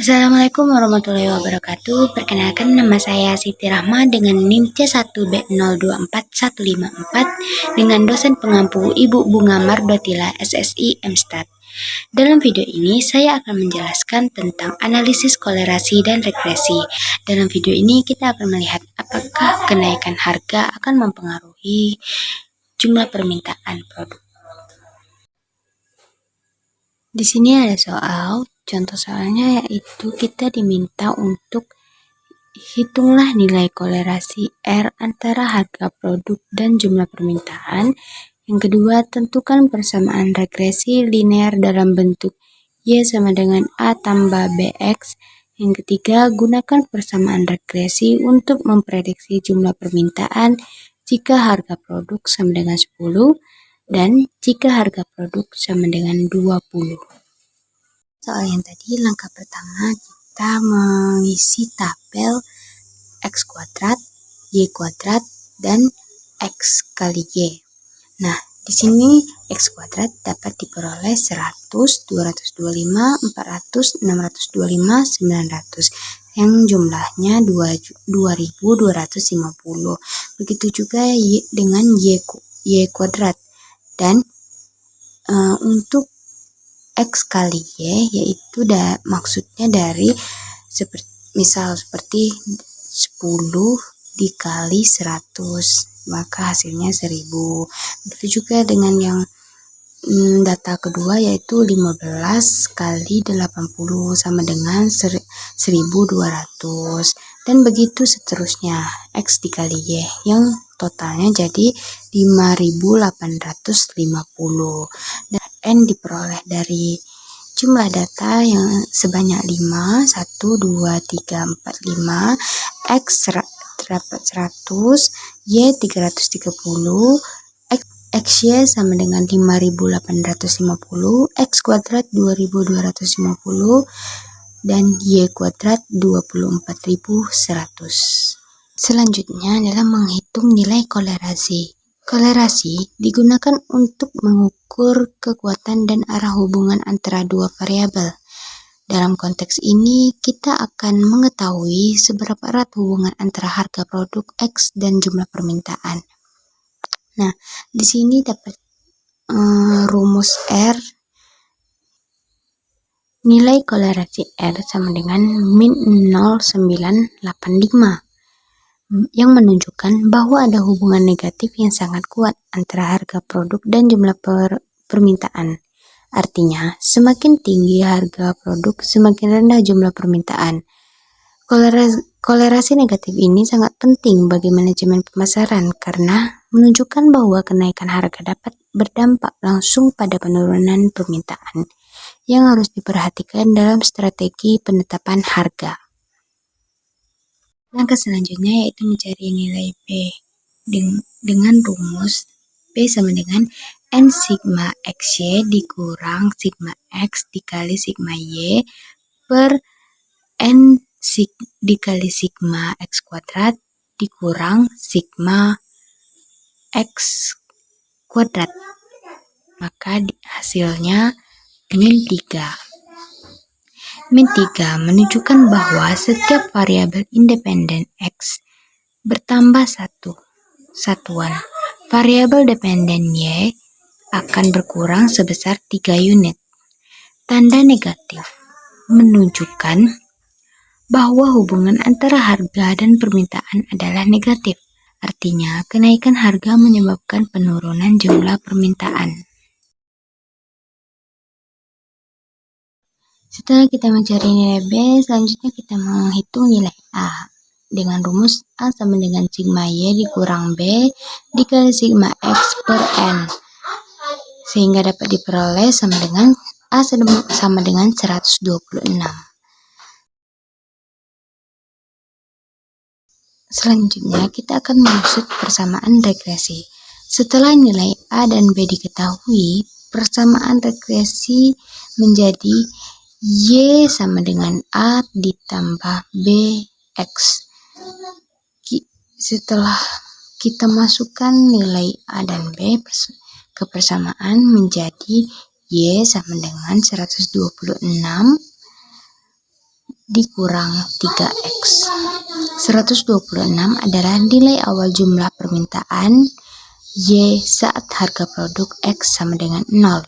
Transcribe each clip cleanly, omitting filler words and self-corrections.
Assalamualaikum warahmatullahi wabarakatuh. Perkenalkan, nama saya Siti Rahma dengan NIM C1B024154 dengan dosen pengampu Ibu Bunga Mardotila SSI MStat. Dalam video ini saya akan menjelaskan tentang analisis kolerasi dan regresi. Dalam video ini kita akan melihat apakah kenaikan harga akan mempengaruhi jumlah permintaan produk. Di sini ada soal, contoh soalnya yaitu kita diminta untuk hitunglah nilai kolerasi R antara harga produk dan jumlah permintaan. Yang kedua, tentukan persamaan regresi linear dalam bentuk Y sama dengan A tambah BX. Yang ketiga, gunakan persamaan regresi untuk memprediksi jumlah permintaan jika harga produk sama dengan 10 dan jika harga produk sama dengan 20. Soal yang tadi, langkah pertama kita mengisi tabel X kuadrat, Y kuadrat, dan X kali Y. Nah, di sini X kuadrat dapat diperoleh 100, 225, 400, 625, 900. Yang jumlahnya 2250. Begitu juga dengan Y kuadrat. Dan untuk X kali Y yaitu maksudnya dari misal seperti 10 dikali 100, maka hasilnya 1000. Begitu juga dengan yang data kedua yaitu 15 kali 80 sama dengan 1200, dan begitu seterusnya X dikali Y yang totalnya jadi 5850. Dan N diperoleh dari jumlah data yang sebanyak 5, 1, 2, 3, 4, 5, X terdapat 100, Y 330, XY sama dengan 5850, X kuadrat 2250, dan Y kuadrat 24100. Selanjutnya adalah menghitung nilai kolerasi. Kolerasi digunakan untuk mengukur kekuatan dan arah hubungan antara dua variabel. Dalam konteks ini, kita akan mengetahui seberapa erat hubungan antara harga produk X dan jumlah permintaan. Nah, di sini dapat rumus R. Nilai kolerasi R sama dengan min 0,985. Yang menunjukkan bahwa ada hubungan negatif yang sangat kuat antara harga produk dan jumlah permintaan. Artinya, semakin tinggi harga produk, semakin rendah jumlah permintaan. Kolerasi negatif ini sangat penting bagi manajemen pemasaran karena menunjukkan bahwa kenaikan harga dapat berdampak langsung pada penurunan permintaan yang harus diperhatikan dalam strategi penetapan harga. Langkah selanjutnya yaitu mencari nilai B dengan rumus B sama dengan N sigma XY dikurang sigma X dikali sigma Y per N dikali sigma X kuadrat dikurang sigma X kuadrat. Maka hasilnya min 3. Min 3 menunjukkan bahwa setiap variabel independen X bertambah satuan. Variabel dependen Y akan berkurang sebesar 3 unit. Tanda negatif menunjukkan bahwa hubungan antara harga dan permintaan adalah negatif. Artinya, kenaikan harga menyebabkan penurunan jumlah permintaan. Setelah kita mencari nilai B, selanjutnya kita menghitung nilai A. Dengan rumus A sama dengan sigma Y dikurang B dikali sigma X per N. Sehingga dapat diperoleh sama dengan A sama dengan 126. Selanjutnya kita akan mengusut persamaan regresi. Setelah nilai A dan B diketahui, persamaan regresi menjadi Y sama dengan A ditambah BX. Setelah kita masukkan nilai A dan B ke persamaan menjadi Y sama dengan 126 dikurang 3X. 126 adalah nilai awal jumlah permintaan Y saat harga produk X sama dengan 0.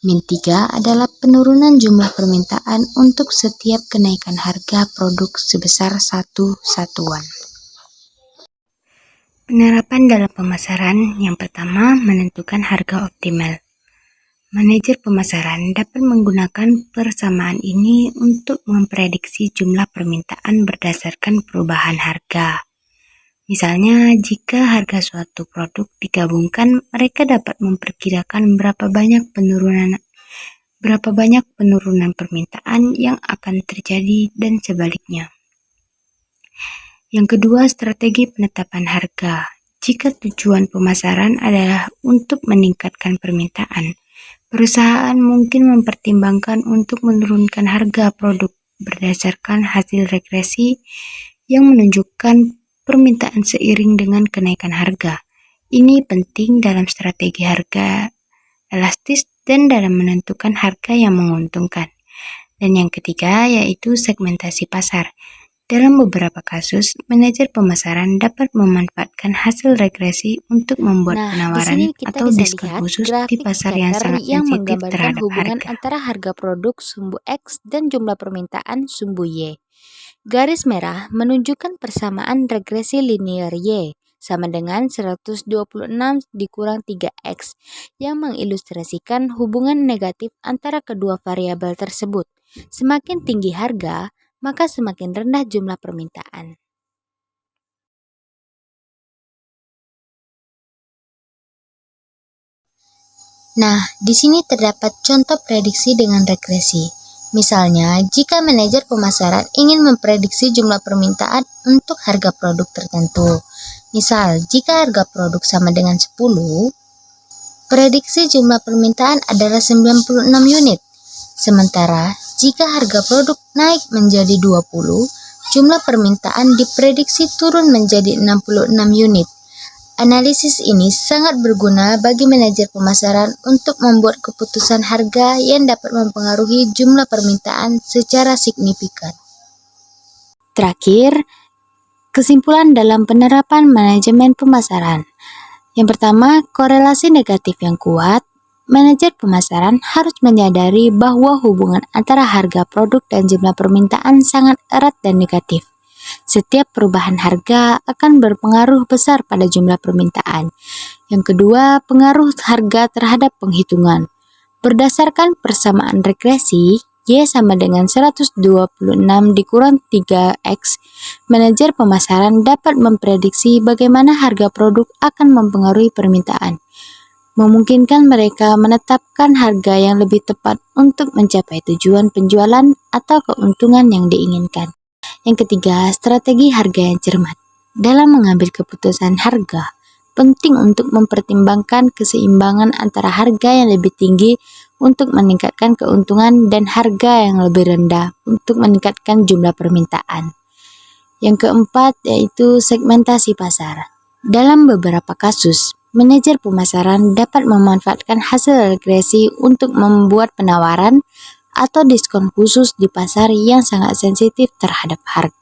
Min 3 adalah penurunan jumlah permintaan untuk setiap kenaikan harga produk sebesar 1 satuan. Penerapan dalam pemasaran yang pertama, menentukan harga optimal. Manajer pemasaran dapat menggunakan persamaan ini untuk memprediksi jumlah permintaan berdasarkan perubahan harga. Misalnya, jika harga suatu produk digabungkan, mereka dapat memperkirakan berapa banyak penurunan permintaan yang akan terjadi dan sebaliknya. Yang kedua, strategi penetapan harga. Jika tujuan pemasaran adalah untuk meningkatkan permintaan, perusahaan mungkin mempertimbangkan untuk menurunkan harga produk berdasarkan hasil regresi yang menunjukkan permintaan seiring dengan kenaikan harga. Ini penting dalam strategi harga elastis dan dalam menentukan harga yang menguntungkan. Dan yang ketiga yaitu segmentasi pasar. Dalam beberapa kasus, manajer pemasaran dapat memanfaatkan hasil regresi untuk membuat penawaran atau diskon khusus di pasar yang sangat sensitif terhadap hubungan harga. antara harga produk sumbu X dan jumlah permintaan sumbu Y. Garis merah menunjukkan persamaan regresi linear Y sama dengan 126 dikurang 3X yang mengilustrasikan hubungan negatif antara kedua variabel tersebut. Semakin tinggi harga, maka semakin rendah jumlah permintaan. Nah, di sini terdapat contoh prediksi dengan regresi. Misalnya, jika manajer pemasaran ingin memprediksi jumlah permintaan untuk harga produk tertentu. Misal, jika harga produk sama dengan 10, prediksi jumlah permintaan adalah 96 unit. Sementara, jika harga produk naik menjadi 20, jumlah permintaan diprediksi turun menjadi 66 unit. Analisis ini sangat berguna bagi manajer pemasaran untuk membuat keputusan harga yang dapat mempengaruhi jumlah permintaan secara signifikan. Terakhir, kesimpulan dalam penerapan manajemen pemasaran. Yang pertama, korelasi negatif yang kuat. Manajer pemasaran harus menyadari bahwa hubungan antara harga produk dan jumlah permintaan sangat erat dan negatif. Setiap perubahan harga akan berpengaruh besar pada jumlah permintaan. Yang kedua, pengaruh harga terhadap penghitungan. Berdasarkan persamaan regresi, Y sama dengan 126 dikurang 3X, manajer pemasaran dapat memprediksi bagaimana harga produk akan mempengaruhi permintaan. Memungkinkan mereka menetapkan harga yang lebih tepat untuk mencapai tujuan penjualan atau keuntungan yang diinginkan. Yang ketiga, strategi harga yang cermat. Dalam mengambil keputusan harga, penting untuk mempertimbangkan keseimbangan antara harga yang lebih tinggi untuk meningkatkan keuntungan dan harga yang lebih rendah untuk meningkatkan jumlah permintaan. Yang keempat yaitu segmentasi pasar. Dalam beberapa kasus, manajer pemasaran dapat memanfaatkan hasil regresi untuk membuat penawaran atau diskon khusus di pasar yang sangat sensitif terhadap harga.